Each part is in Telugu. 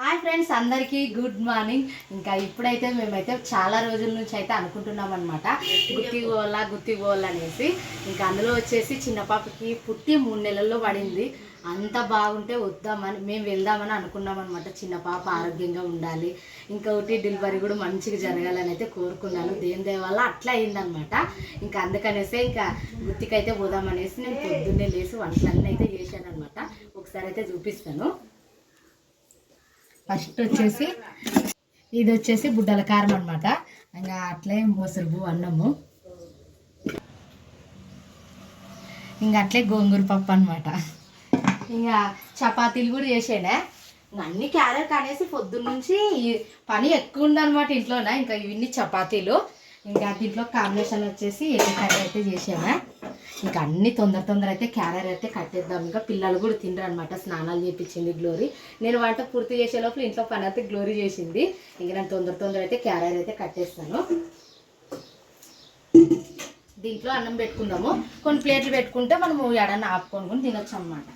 హాయ్ ఫ్రెండ్స్, అందరికీ గుడ్ మార్నింగ్. ఇంకా ఇప్పుడైతే మేమైతే చాలా రోజుల నుంచి అయితే అనుకుంటున్నాం అనమాట గుత్తి పోవాలా అనేసి. ఇంకా అందులో వచ్చేసి చిన్న పాపకి పుట్టి 3 నెలల్లో పడింది. అంత బాగుంటే వద్దామని మేము వెళ్దామని అనుకున్నాం అనమాట. చిన్న పాప ఆరోగ్యంగా ఉండాలి, ఇంకొకటి డెలివరీ కూడా మంచిగా జరగాలని అయితే కోరుకున్నాను. దేని వల్ల అట్లా అయిందనమాట. ఇంకా అందుకనేసి ఇంకా గుత్తికైతే పోదామనేసి నేను పొద్దున్నే లేసి వంటలన్నీ అయితే చేశాను అనమాట. ఒకసారి అయితే చూపిస్తాను. ఫస్ట్ వచ్చేసి ఇది వచ్చేసి బుడ్డల కారం అనమాట. ఇంకా అట్లే మొసరుబు అన్నము, ఇంకా అట్లే గోంగూర పప్పు అనమాట. ఇంకా చపాతీలు కూడా చేసేనే. అన్ని క్యారెట్ అనేసి పొద్దున్న నుంచి పని ఎక్కువ ఉందన్నమాట ఇంట్లోనే. ఇంకా ఇవన్నీ చపాతీలు. ఇంకా దీంట్లో కాంబినేషన్ వచ్చేసి ఎగ్ కర్రీ అయితే చేసామే. ఇంకా అన్ని తొందర అయితే క్యారెట్ అయితే కట్టేద్దాం. ఇంకా పిల్లలు కూడా తినరు అనమాట. స్నానాలు చేయించింది గ్లోరీ. నేను వంట పూర్తి చేసే లోపల ఇంట్లో పని అయితే గ్లోరీ చేసింది. ఇంకా నేను తొందర అయితే క్యారెట్ అయితే కట్టేస్తాను. దీంట్లో అన్నం పెట్టుకుందాము. కొన్ని ప్లేట్లు పెట్టుకుంటే మనము ఎడన్నా ఆపుకొని తినొచ్చు అన్నమాట.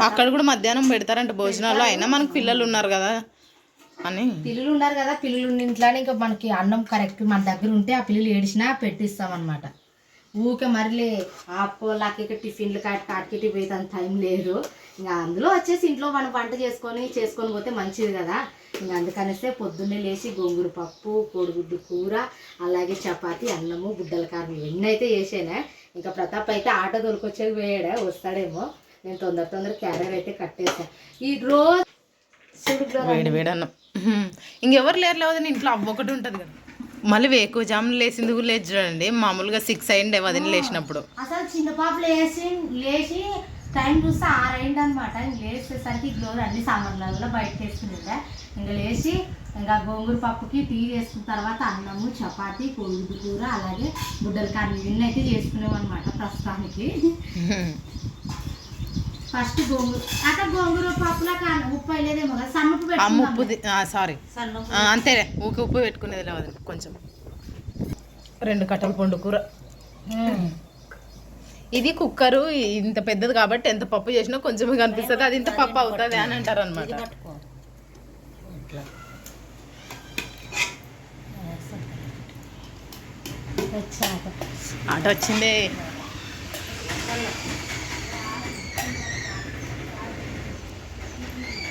అక్కడ కూడా మధ్యాహ్నం పెడతారంట భోజనాలు. అయినా మనకు పిల్లలు ఉన్నారు కదా అని. పిల్లలు ఉన్నారు కదా, పిల్లలు ఉన్న ఇంట్లోనే ఇంకా మనకి అన్నం కరెక్ట్ మన దగ్గర ఉంటే ఆ పిల్లలు ఏడిచినా పెట్టిస్తాం అనమాట. ఊకే మళ్ళీ ఆపుకోలాకి టిఫిన్లు కాటికి పోతే అంత టైం లేదు. ఇంకా అందులో వచ్చేసి ఇంట్లో మనం వంట చేసుకొని పోతే మంచిది కదా. ఇంకా అందుకనేస్తే పొద్దున్నే లేచి గోంగూర పప్పు, కోడిగుడ్డు కూర, అలాగే చపాతి, అన్నము, బుడ్డల కారం ఇవన్నీ అయితే చేసానే. ఇంకా ప్రతాప్ అయితే ఆటో దొరికొచ్చేది పోయాడే, వస్తాడేమో. నేను తొందర క్యారియర్ అయితే కట్టేసా. ఈ రోజు వేడి వేడి అన్నం. ఇంకెవరు లేరు లేవదని ఇంట్లో అవ్వొకటి ఉంటుంది కదా. మళ్ళీ ఎక్కువ జాములు లేచింది కూడా లేచి చూడండి. మామూలుగా 6 అయింది వదిన లేచినప్పుడు. అసలు చిన్న పాప లేచి టైం చూస్తే 6 అయింది అనమాట. లేచేసరికి గ్లోర్ అన్ని సామాన్లలో బయటకు వేసుకునిందా. ఇంకా లేచి ఇంకా గోంగూర పప్పుకి టీ వేసుకున్న తర్వాత అన్నము, చపాతి, కోడిగుడ్డు కూర, అలాగే బుడ్డల కారం ఇవన్నీ అయితే చేసుకున్నాం అనమాట ప్రస్తుతానికి. ఫస్ట్ గోంగూర పప్పులా ఉప్పు అయ్యేదేమో కదా, సన్నుప్పు ఉప్పు. సారీ, అంతేలే. ఊకే ఉప్పు పెట్టుకునేది లేదు కొంచెం. 2 కట్టల పండు కూర. ఇది కుక్కరు ఇంత పెద్దది కాబట్టి ఎంత పప్పు చేసినా కొంచెం కనిపిస్తుంది. అది ఇంత పప్పు అవుతుంది అని అంటారు అనమాట. ఆట వచ్చిందే.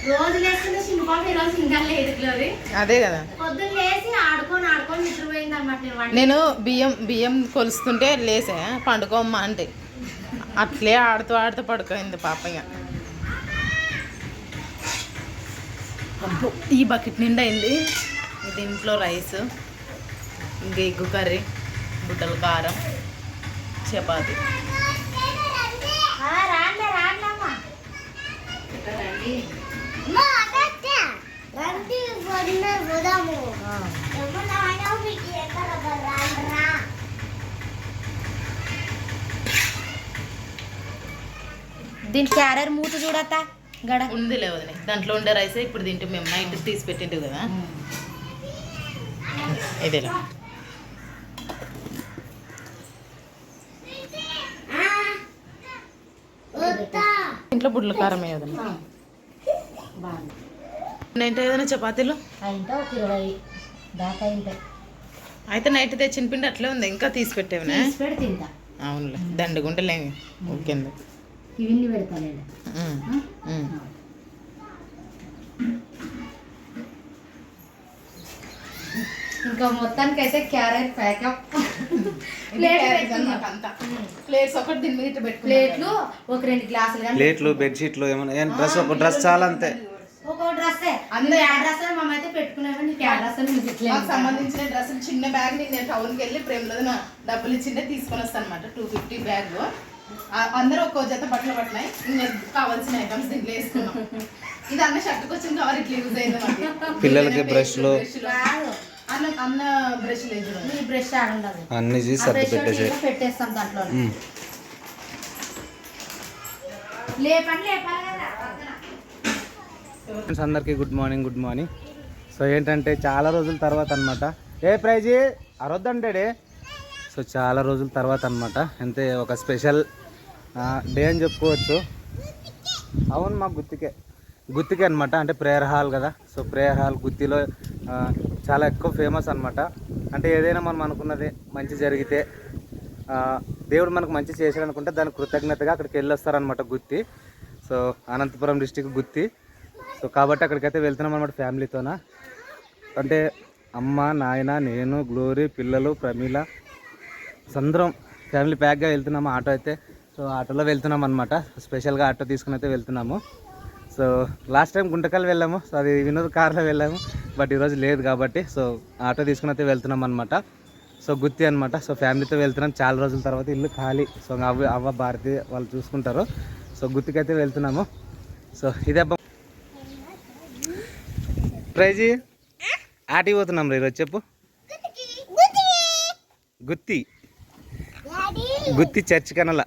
రోజు లేకుండా చిన్న పాప ఈరోజు ఇంకా లేదు గ్లోరీ. అదే కదా, పొద్దున్న లేచి ఆడుకొని నిద్రపోయింది అనమాట. నేను బియ్యం కొలుస్తుంటే లేసే పండుకోమ్మా అంటే అట్లే ఆడుతూ పడుకోయింది పాప. ఈ బకెట్ నిండా అయింది. దీంట్లో రైస్, ఇంకా ఎగ్గు కర్రీ, బుడ్డల కారం, చపాతి. దీని క్యారెట్ మూత చూడతా గడ ఉంది లేవదని. దాంట్లో ఉండే రైస్ ఇప్పుడు తింటూ మేము నైట్ తీసి పెట్టింటు కదా. ఇదేలా ఇంట్లో బుడ్ల కారం వేయదండి. నైట్ ఏదైనా చపాతీలు అయితే ఒక 20 దాకా ఉంటాయి. అయితే నైట్ తెచ్చిన పిండి అట్లే ఉంది, ఇంకా తీసి పెట్టేవనా? తింటా. అవునులే, దండుగుంటలేమి. ఓకే, ఇవన్నీ పెడతాను. ఇంకా మొత్తానికి అయితే క్యారెట్ ప్యాకప్. ప్లేట్స్ ఒకటి దీని మీద పెట్టు. ప్లేట్లు ఒక 2 గ్లాసులు, ప్లేట్లు, బెడ్షీట్లు, ఏమైనా డ్రెస్, ఒక డ్రెస్ చాలా అంతే. ఒక డ్రెస్సే అందరూ డ్రెస్ మేమైతే పెట్టుకున్నాము. నీకు మాకు సంబంధించిన డ్రెస్సులు చిన్న బ్యాగ్ నేను టౌన్కి వెళ్ళి ప్రేమలో డబ్బులు ఇచ్చిండే తీసుకొని వస్తాను అనమాట. 250 బ్యాగ్. అందరూ ఒక్కో జత బట్టలు పట్టినాయి. కావాల్సిన ఐటమ్స్ దీంట్లో వేసుకున్నాం. ఇది అన్న షర్ట్కి వచ్చిన కవర్ ఇట్లా యూజ్ అయింది. పిల్లలకి బ్రష్లు, అన్న బ్రష్ లేదు, బ్రష్ ఆడుండదు, అన్ని పెట్టేస్తాం దాంట్లో. లేపాలి కదా. అందరికీ గుడ్ మార్నింగ్. సో ఏంటంటే చాలా రోజుల తర్వాత అనమాట. ఏ ప్రైజీ అరొద్దంటాడే. సో చాలా రోజుల తర్వాత అనమాట. అంతే ఒక స్పెషల్ డే అని చెప్పుకోవచ్చు. అవును మా గుత్తికే అనమాట. అంటే ప్రేయర్ హాల్ కదా. సో ప్రేయర్ హాల్ గుత్తిలో చాలా ఎక్కువ ఫేమస్ అనమాట. అంటే ఏదైనా మనం అనుకున్నది మంచి జరిగితే దేవుడు మనకు మంచి చేశాడు అనుకుంటే దానికి కృతజ్ఞతగా అక్కడికి వెళ్ళొస్తారనమాట గుత్తి. సో అనంతపురం డిస్టిక్ గుత్తి. సో కాబట్టి అక్కడికైతే వెళ్తున్నాం అనమాట ఫ్యామిలీతోన. అంటే అమ్మ, నాయన, నేను, గ్లోరీ, పిల్లలు, ప్రమీల అందరం ఫ్యామిలీ ప్యాక్గా వెళ్తున్నాము. ఆటో అయితే సో ఆటోలో వెళ్తున్నాం అనమాట. స్పెషల్గా ఆటో తీసుకుని అయితే వెళ్తున్నాము. సో లాస్ట్ టైం గుంటకల్ వెళ్ళాము. సో అది వినోద్ కార్లో వెళ్ళాము. బట్ ఈరోజు లేదు కాబట్టి సో ఆటో తీసుకుని అయితే వెళ్తున్నాం అనమాట. సో గుత్తి అనమాట. సో ఫ్యామిలీతో వెళ్తున్నాం. చాలా రోజుల తర్వాత ఇల్లు ఖాళీ. సో అవ్వ భారతి వాళ్ళు చూసుకుంటారు. సో గుత్తికి అయితే వెళ్తున్నాము. సో ఇదే ప్రైజీ ఆటికి పోతున్నాం ఈరోజు. చెప్పు. గుత్తి చర్చ్ కనల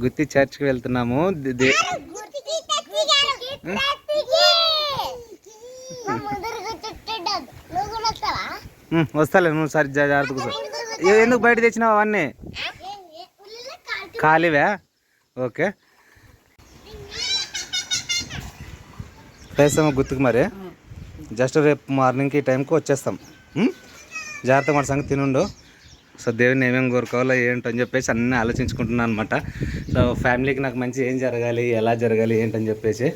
గుత్తి చర్చ్కి వెళ్తున్నాము. వస్తాలే నువ్వు సరి జాగ్రత్త కూర్చో. ఎందుకు బయట తెచ్చినావు అవన్నీ? ఖాళీవే. ఓకే వేస్తాము గుర్తుకు. మరి జస్ట్ రేపు మార్నింగ్కి ఈ టైంకి వచ్చేస్తాం. జాగ్రత్త మన సంగతి తినుండు. సో దేవుని ఏమేమి కోరుకోవాలో ఏంటని చెప్పేసి అన్నీ ఆలోచించుకుంటున్నాను అనమాట. సో ఫ్యామిలీకి నాకు మంచి ఏం జరగాలి, ఎలా జరగాలి ఏంటని చెప్పేసి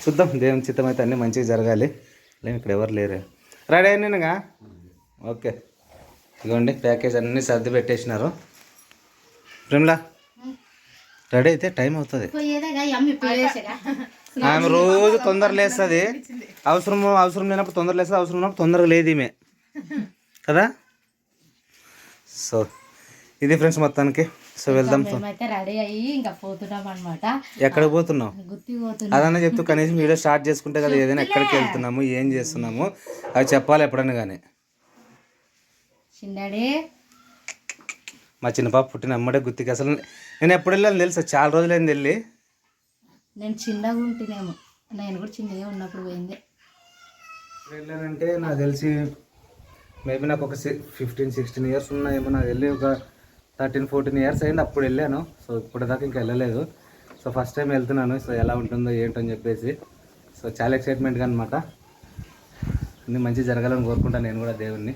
చూద్దాం. దేవుని చిత్తం అయితే అన్నీ మంచిగా జరగాలి. లేదు ఇక్కడ ఎవరు లేరు. రెడీ అయినాగా. ఓకే ఇదిగోండి ప్యాకేజ్ అన్నీ సర్ది పెట్టేసినారు. ప్రేమలా రెడీ అయితే టైం అవుతుంది. ఆమె రోజు తొందర లేస్తుంది. అవసరం లేనప్పుడు తొందర లేస్తుంది, అవసరం ఉన్నప్పుడు తొందరగా లేదు ఈమె కదా. సో ఇది ఫ్రెండ్స్ మొత్తానికి. సో వెళ్దాం. రెడీ అయ్యి ఇంకా పోతున్నాం అనమాట. ఎక్కడికి పోతున్నావు అదన్నా చెప్తూ కనీసం వీడియో స్టార్ట్ చేసుకుంటే కదా ఏదైనా ఎక్కడికి వెళ్తున్నాము ఏం చేస్తున్నాము అవి చెప్పాలి ఎప్పుడన్నా కానీ. చిన్నడే మా చిన్న పాప పుట్టిన అమ్మడే గుత్తికి. అసలు నేను ఎప్పుడు వెళ్ళాను తెలుసా? చాలా రోజులైంది వెళ్ళి. నేను చిన్నగా ఉంటేనేమో, నేను కూడా చిన్నగా ఉన్నప్పుడు పోయింది. వెళ్ళానంటే నాకు తెలిసి మేబీ నాకు ఒక 15-16 ఇయర్స్ ఉన్నాయేమో. నాకు వెళ్ళి ఒక 13-14 ఇయర్స్ అయింది అప్పుడు వెళ్ళాను. సో ఇప్పటిదాకా ఇంకా వెళ్ళలేదు. సో ఫస్ట్ టైం వెళ్తున్నాను. సో ఎలా ఉంటుందో ఏంటని చెప్పేసి సో చాలా ఎక్సైట్మెంట్గా అనమాట. అన్నీ మంచి జరగాలని కోరుకుంటాను నేను కూడా దేవుణ్ణి.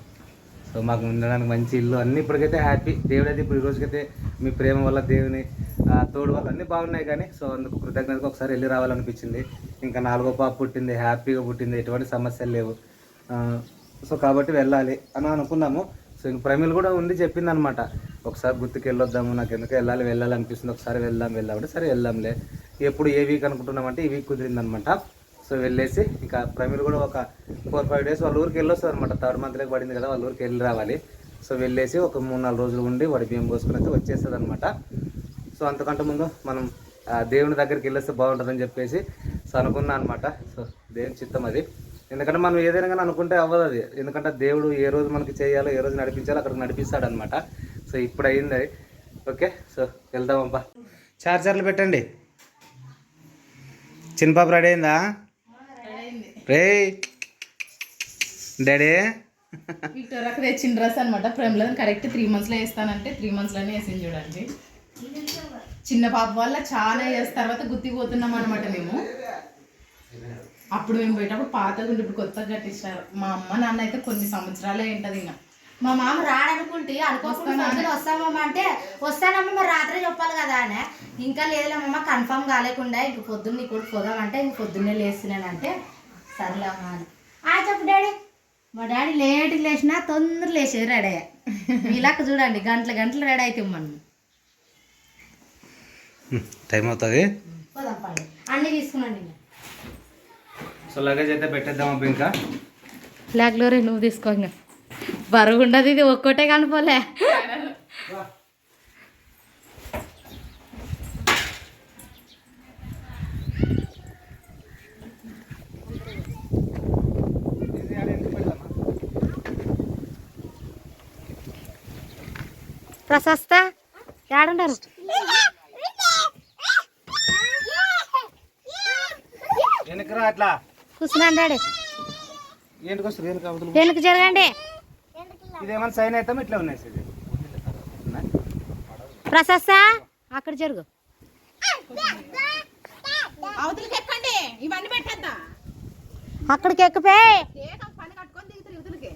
సో మాకు ఉండడానికి మంచి ఇల్లు అన్నీ ఇప్పటికైతే హ్యాపీ. దేవుడు అయితే ఇప్పుడు ఈ రోజుకైతే మీ ప్రేమ వల్ల దేవుని తోడు వల్ల అన్నీ బాగున్నాయి. కానీ సో అందుకు కృతజ్ఞతగా ఒకసారి వెళ్ళి రావాలనిపించింది. ఇంకా 4వ పాప పుట్టింది, హ్యాపీగా పుట్టింది, ఎటువంటి సమస్యలు లేవు. సో కాబట్టి వెళ్ళాలి అని అనుకున్నాము. సో ఇంక ప్రమిళ కూడా ఉండి చెప్పింది అనమాట, ఒకసారి గుర్తుకు వెళ్ళొద్దాము, నాకు ఎందుకు వెళ్ళాలనిపిస్తుంది, ఒకసారి వెళ్దామంటే సరే వెళ్దాంలే. ఎప్పుడు ఏ వీక్ అనుకుంటున్నామంటే ఈ వీక్ కుదిరిందనమాట. సో వెళ్ళేసి ఇంకా ప్రమిళ కూడా ఒక 4-5 డేస్ వాళ్ళ ఊరికి వెళ్ళొస్తుంది అనమాట. 3rd మంత్లోకి పడింది కదా, వాళ్ళ ఊరికి వెళ్ళి రావాలి. సో వెళ్ళేసి ఒక 3-4 రోజులు ఉండి వాడి బియ్యం పోసుకుని అయితే వచ్చేస్తుంది అనమాట. సో అంతకంటే ముందు మనం దేవుని దగ్గరికి వెళ్ళొస్తే బాగుంటుందని చెప్పేసి సో అనుకున్నా అనమాట. సో దేవుని చిత్తం అది. ఎందుకంటే మనం ఏదైనా కానీ అనుకుంటే అవ్వదు అది. ఎందుకంటే దేవుడు ఏ రోజు మనకి చేయాలో, ఏ రోజు నడిపించాలో అక్కడికి నడిపిస్తాడు అనమాట. సో ఇప్పుడు అయింది అది. Okay so వెళ్దామబ్బా. చార్జర్లు పెట్టండి. చిన్న పాప రెడీ అయిందా? రే డాడీ విక్టోరియాకి తెచ్చిన డ్రెస్ అనమాట. ప్రేమలో కరెక్ట్ 3 monthsలో వేస్తానంటే 3 monthsలోనే వేసింది చూడండి. చిన్న పాప వల్ల చాలా ఇయర్స్ తర్వాత గుర్తిపోతున్నాం అనమాట మేము. అప్పుడు మేము పోయేటప్పుడు పాతగా ఉండి ఇప్పుడు కొత్తగా కట్టించారు. మా అమ్మ నాన్న అయితే కొన్ని సంవత్సరాలే ఉంటుంది. ఇంకా మా మామ రాడనుకుంటే అనుకోకుండా వస్తామమ్మ అంటే వస్తానమ్మ మరి రాత్రి చెప్పాలి కదా అని. ఇంకా లేదులేమమ్మ కన్ఫర్మ్ కాలేకుండా ఇంక పొద్దున్న కూడా పోదామంటే ఇంక పొద్దున్నే లేస్తున్నానంటే సర్లే అమ్మ అని. చెప్పు డాడీ. మా డాడీ లేట్కి లేచినా తొందర లేచేది రెడీ అయ్యా. ఇలాక చూడండి గంటలు రెడీ అవుతాం మనం. టైం అవుతుంది. పోదాం పండి అన్నీ తీసుకున్నాండి. సో లగేజ్ అయితే పెట్టేద్దామబ్బా. ఇంకా బ్లాక్లోరే నువ్వు తీసుకో. ఇంకా బరుగుండదు ఇది ఒక్కటే కనిపోలే. ప్రశస్త ఏడుండారు? వెనకరా అట్లా కూర్చున్నాను డాడీ. ఏంటికి వస్తుంది? వెనక జరగండి. ఇదేమన్నా సైన్ అవుతాం ఇట్లా ఉన్నాయి. ప్రశస్త అక్కడ జరుగు. అవతలకి ఎక్కండి ఇవన్నీ పెట్టద్దా అక్కడికి ఎక్కపే పని కట్టుకొని దిగుతారు యువతలకి.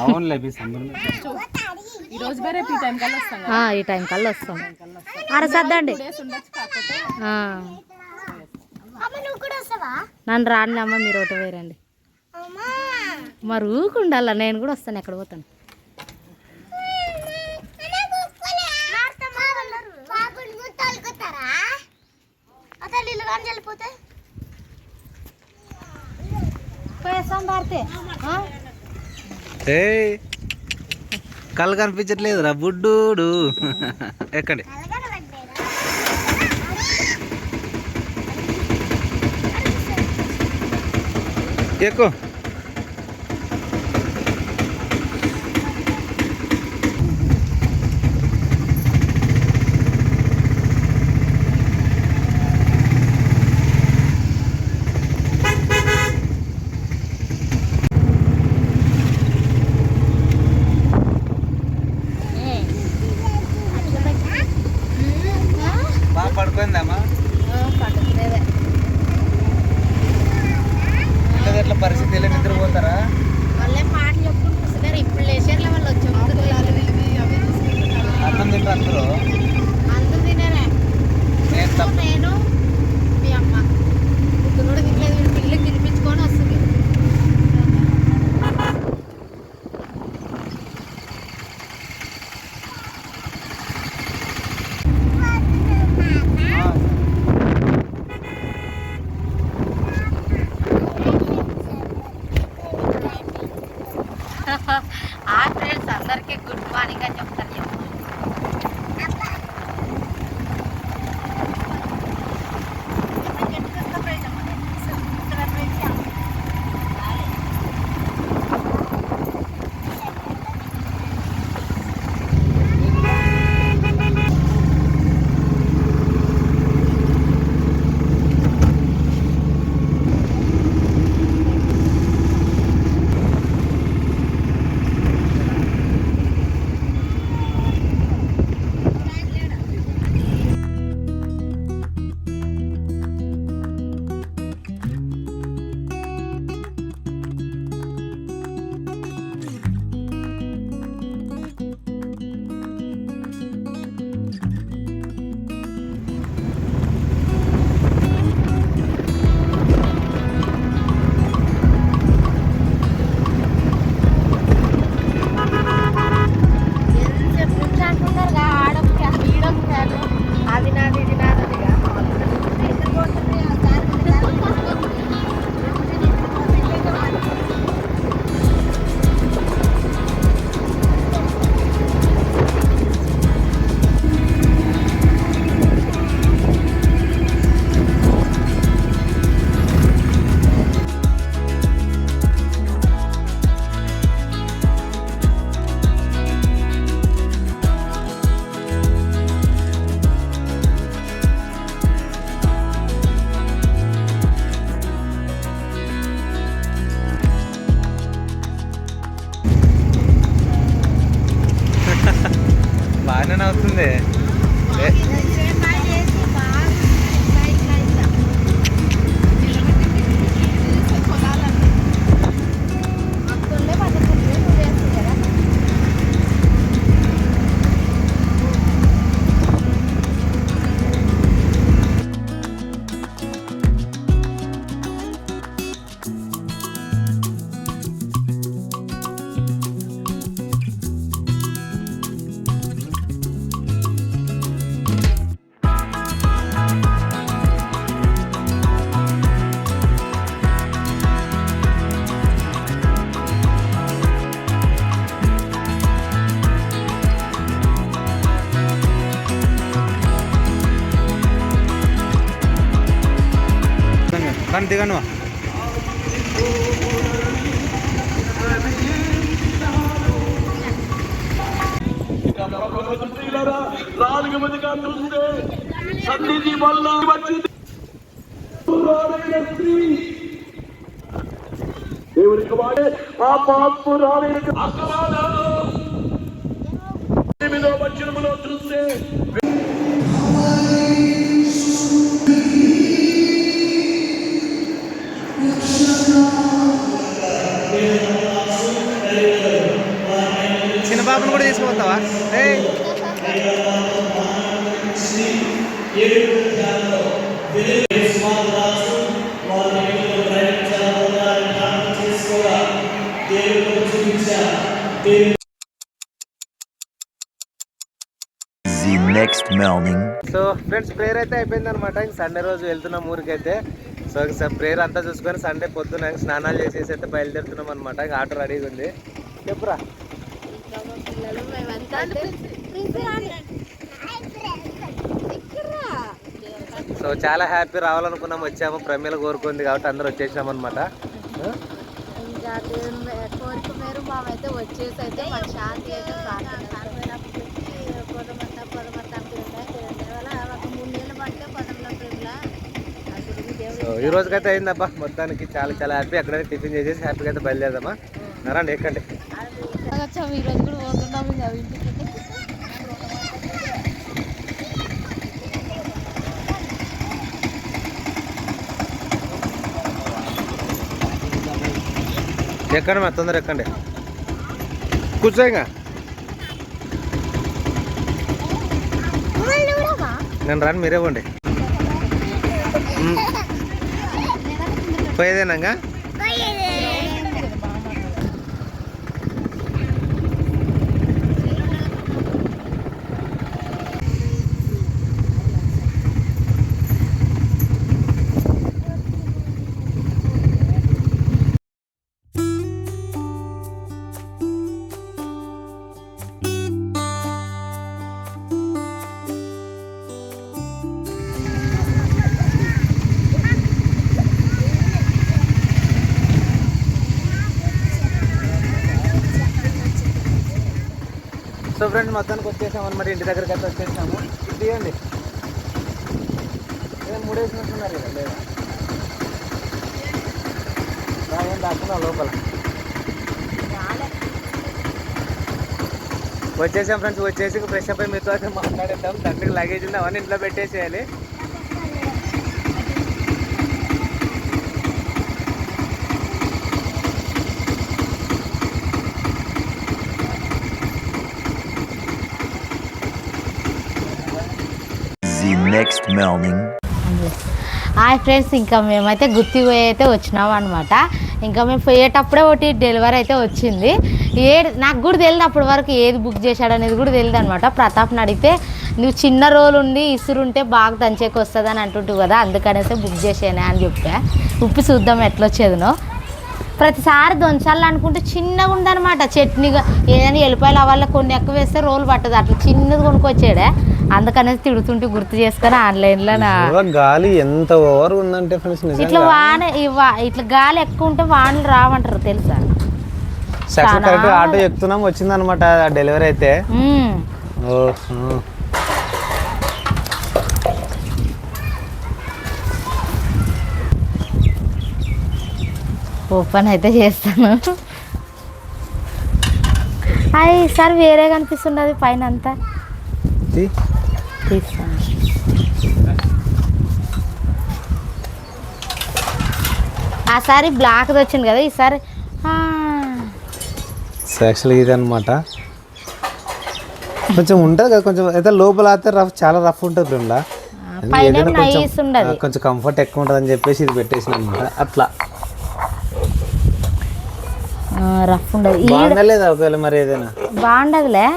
అవునులే ఈ రోజు వేరే ఈ టైం కల్లా వస్తాం కదా. ఈ టైం కల్లా వస్తాం. అరసద్దండి ఉండొచ్చు కాకపోతే నన్ను రాండి అమ్మ, మీరు ఒకటి వేరండి. మరి ఊకుండాల, నేను కూడా వస్తాను. ఎక్కడ పోతాను? కళ్ళు కనిపించట్లేదు రా బుడ్డు. ఎక్కండి. ఎక్కువ బాగా పడుకుందామా? ఎట్లా పరిస్థితి నిద్రపోతారా? వాళ్ళే పాటలు చెప్పుకుంటున్నారు. ఇప్పుడు లేచర్ల వాళ్ళు వచ్చాము. అన్నం తింటారు అందరూ. అందరూ తినేరే. నేను తప్ప నేను మీ అమ్మ ఇప్పుడు కూడా తినలేదు. వీళ్ళు పిల్లలకి తినిపించుకొని వస్తుంది. ఆ ఫ్రెండ్స్ అందరికీ గుడ్ మార్నింగ్ అని చెప్తాను. బాగానే అవుతుంది. కానీ దిగను రాలిగ చూస్తే సన్నిధి వల్ల వచ్చింది. చిన్న పాపను కూడా తీసుకుపోతావా? Next morning. So friends prayer అయితే అయిపోయింది అనమాట. ఇంక సండే రోజు వెళ్తున్నాం ఊరికైతే. సో ప్రేయర్ అంతా చూసుకొని సండే పొద్దున స్నానాలు చేసేసి అయితే బయలుదేరుతున్నాం అనమాట. ఇంకా ఆటో రెడీగా ఉంది. చెప్పురా. సో చాలా హ్యాపీ, రావాలనుకున్నాం, వచ్చాము. ప్రమేల కోరుకుంది కాబట్టి అందరూ వచ్చేసాం అనమాట. ఇంకా దేవుని కోరిక మేరు మామైతే వచ్చేసి అయితే మన శాంతి అయితే సో ఈ రోజుకైతే అయిందబ్బా మొత్తానికి. చాలా చాలా హ్యాపీ. అక్కడైతే టిఫిన్ చేసేసి హ్యాపీగా అయితే బయలుదేరదామా. రండి ఎక్కండి. ఈ రోజు కూడా పోతున్నాం ఇంటికి. ఎక్కండి మా తొందర ఎక్కండి. కూర్చో. ఇంకా నేను రాను, మీరే పోండి. పోయేదేనాగా. సో ఫ్రెండ్స్ మొత్తానికి వచ్చేసాము అనమాట. ఇంటి దగ్గరికి అయితే వచ్చేసాము. ఇది తీయండి. ఏం 3 వేసినట్టున్నారు కదా. లేదా ఏం దాక్కున్నా లోపల. వచ్చేసాం ఫ్రెండ్స్. వచ్చేసి ఫ్రెష్ అప్ అయి మీతో అయితే మాట్లాడేద్దాం. తండ్రికి లగేజ్ ఉంది, అవన్నీ ఇంట్లో పెట్టేసేయాలి. Next morning. హాయ్ ఫ్రెండ్స్, ఇంకా మేమైతే గుత్తి పోయి అయితే వచ్చినాం అనమాట. ఇంకా మేము పోయేటప్పుడే ఒకటి డెలివరీ అయితే వచ్చింది. నాకు కూడా తెలియదు అప్పటి వరకు ఏది బుక్ చేశాడు అనేది కూడా తెలియదు అనమాట. ప్రతాప్ని అడిగితే నువ్వు చిన్న రోలు ఉండి ఇసురుంటే బాగా దంచేకి వస్తుంది అని అంటుంటావు కదా, అందుకనేసి బుక్ చేసానే అని చెప్పా. ఉప్పి చూద్దాం ఎట్లా వచ్చేదినో. ప్రతిసారి దొంచాలనుకుంటే చిన్నగా ఉందన్నమాట. చట్నీగా ఏదైనా ఎల్లిపాయలు అవ్వాలి కొన్ని ఎక్కువ వేస్తే రోలు పట్టదు, అట్లా చిన్నది కొనుక్కొచ్చాడే. అందుకనేసి తిడుతుంటే గుర్తు చేసుకొని ఆన్లైన్లో గాలి ఎంత ఓవర్ ఉందంటే ఫ్రెండ్స్. ఇట్లా ఇట్లా గాలి ఎక్కువ ఉంటే వానలు రావంటారు తెలుసా. ఆటో ఎక్కుతున్నాం, వచ్చిందనమాట డెలివరీ అయితే. ఓపెన్ అయితే చేస్తాను. అది ఈసారి వేరే కనిపిస్తున్నది పైన అంతా. తీస్తాను. ఆ సారి బ్లాక్ వచ్చింది కదా, ఈసారి యాక్చువల్గా ఇది అనమాట. కొంచెం ఉంటుంది కదా, కొంచెం అయితే లోపల అయితే రఫ్, చాలా రఫ్ ఉంటుంది ప్రేమలా. కొంచెం కంఫర్ట్ ఎక్కువ ఉంటుంది అని చెప్పేసి ఇది పెట్టేసింది అనమాట. అట్లా రఫ్ ఉండదు. బాగుండలేదా ఒకవేళ మరి ఏదైనా బాగుండదులే.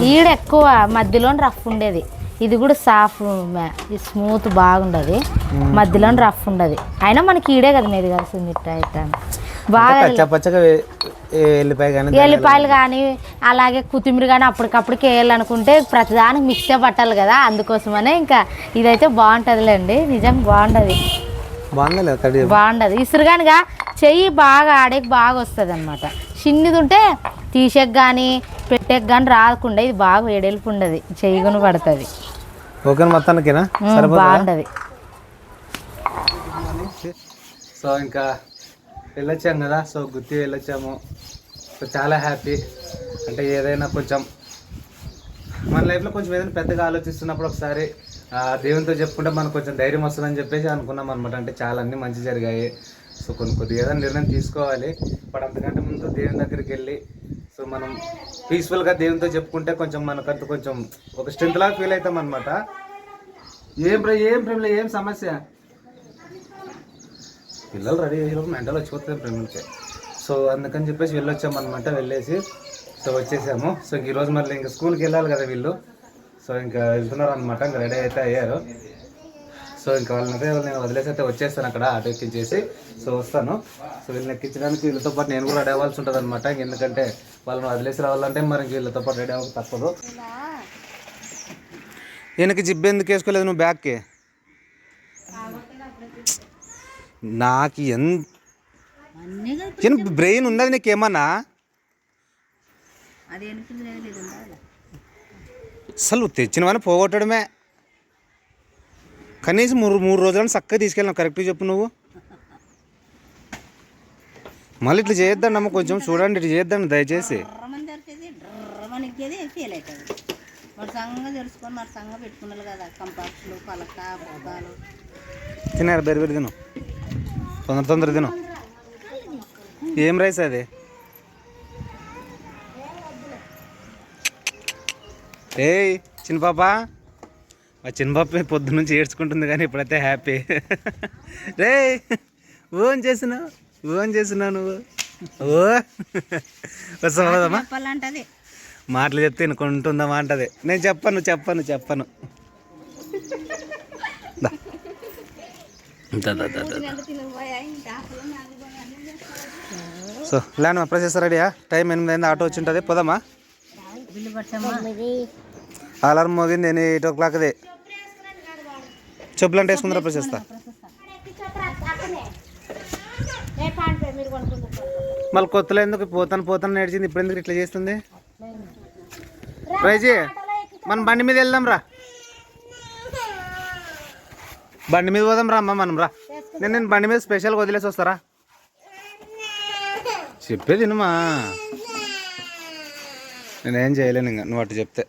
ఈడ ఎక్కువ మధ్యలో రఫ్ ఉండేది. ఇది కూడా సాఫ్ స్మూత్ బాగుండదు, మధ్యలో రఫ్ ఉండదు. అయినా మనకి ఈడే కదా మీది కలిసింది. ఇట్లా ఇట్లా బాగా ఎల్లిపాయలు కానీ అలాగే కొత్తిమీర కానీ అప్పటికప్పటికి వేయాలనుకుంటే ప్రతిదానికి మిక్సీ పట్టాలి కదా, అందుకోసమనే. ఇంకా ఇదైతే బాగుంటుందిలేండి, నిజం బాగుండదు. బాగుండదు ఇసురుగానిగా చెయ్యి బాగా ఆడేకి బాగా వస్తుంది అనమాట. చిన్నది ఉంటే తీసేకి కానీ పెట్టేకి కానీ రాకుండా ఇది బాగా వేడెలుపు ఉండదు, చెయ్యిగును పడుతుంది. మొత్తానికి బాగుంటది. చెప్పేసి సో ఇంకా వెళ్ళొచ్చాం కదా. సో గుత్తి వెళ్ళొచ్చాము. సో చాలా హ్యాపీ. అంటే ఏదైనా కొంచెం మన లైఫ్లో కొంచెం ఏదైనా పెద్దగా ఆలోచిస్తున్నప్పుడు ఒకసారి దేవునితో చెప్పుకుంటే మనకు కొంచెం ధైర్యం వస్తుందని చెప్పేసి అనుకున్నాం అనమాట. అంటే చాలా అన్నీ మంచి జరిగాయి. సో కొద్దిగా ఏదైనా నిర్ణయం తీసుకోవాలి. బట్ అంతకంటే ముందు దేవుని దగ్గరికి వెళ్ళి సో మనం పీస్ఫుల్గా దేవునితో చెప్పుకుంటే కొంచెం మనకంటూ కొంచెం ఒక స్ట్రెంత్ లాగా ఫీల్ అవుతాం అనమాట. ఏం ప్రేమలో ఏం సమస్య, పిల్లలు రెడీ చేసినప్పుడు మెంటల్ వచ్చిపోతుంది ప్రేమలకి. సో అందుకని చెప్పేసి వెళ్ళొచ్చామన్నమాట. వెళ్ళేసి సో వచ్చేసాము. సో ఈరోజు మళ్ళీ ఇంకా స్కూల్కి వెళ్ళాలి కదా వీళ్ళు. సో ఇంకా వెళ్తున్నారు అనమాట. ఇంకా రెడీ అయితే అయ్యారు. సో ఇంకా వాళ్ళనైతే నేను వదిలేసి అయితే వచ్చేస్తాను అక్కడ ఆటో ఎక్కించేసి. సో వస్తాను. సో వీళ్ళని ఎక్కించడానికి వీళ్ళతో పాటు నేను కూడా రెడీ అవ్వాల్సి ఉంటుంది అనమాట. ఎందుకంటే వాళ్ళని వదిలేసి రావాలంటే మరి ఇంక వీళ్ళతో పాటు రెడీ అవ్వక తప్పదు. ఈయనకి జిబ్బు ఎందుకు వేసుకోలేదు నువ్వు బ్యాగ్కి? నాకు ఎంత బ్రెయిన్ ఉన్నది నీకేమన్నా? అసలు తెచ్చినవని పోగొట్టడమే. కనీసం మూడు రోజులను చక్కగా తీసుకెళ్ళినావు. కరెక్ట్గా చెప్పు నువ్వు. మళ్ళీ ఇట్లా చేయొద్దండి అమ్మ, కొంచెం చూడండి, ఇట్లా చేయొద్దండి దయచేసి. తినారు బెరి తిను, తొందర తిను. ఏం రైస్ అది? ఏయ్ చిన్న పాప, మా చిన్న పాప పొద్దు నుంచి ఏడ్చుకుంటుంది కానీ ఇప్పుడైతే హ్యాపీ. రే ఓన్ చేసినావు నువ్వు. ఓ వస్తావా? మాటలు చెప్తే వినుకుంటుందమ్మా అంటది. నేను చెప్పను. సో ల్యాండ్ మా ప్రొసెసర్ రెడీయా? టైం 8 అయింది. ఆటో వచ్చి ఉంటుంది. పోదామా? అలారం మోగింది 8 o'clockది. చెప్పులు అంటే వేసుకుందరా ప్రొసెస్తా. మళ్ళీ కొత్తలో ఎందుకు పోతాను నడిచింది, ఇప్పుడు ఎందుకు ఇట్లా చేస్తుంది? రైజీ మనం బండి మీద వెళ్దాం రా. బండి మీద పోదాం రా అమ్మ మనం రా. నేను బండి మీద స్పెషల్గా వదిలేసి వస్తారా? చెప్పేది వినుమా, నేనేం చేయలేను ఇంకా నువ్వు అటు చెప్తే.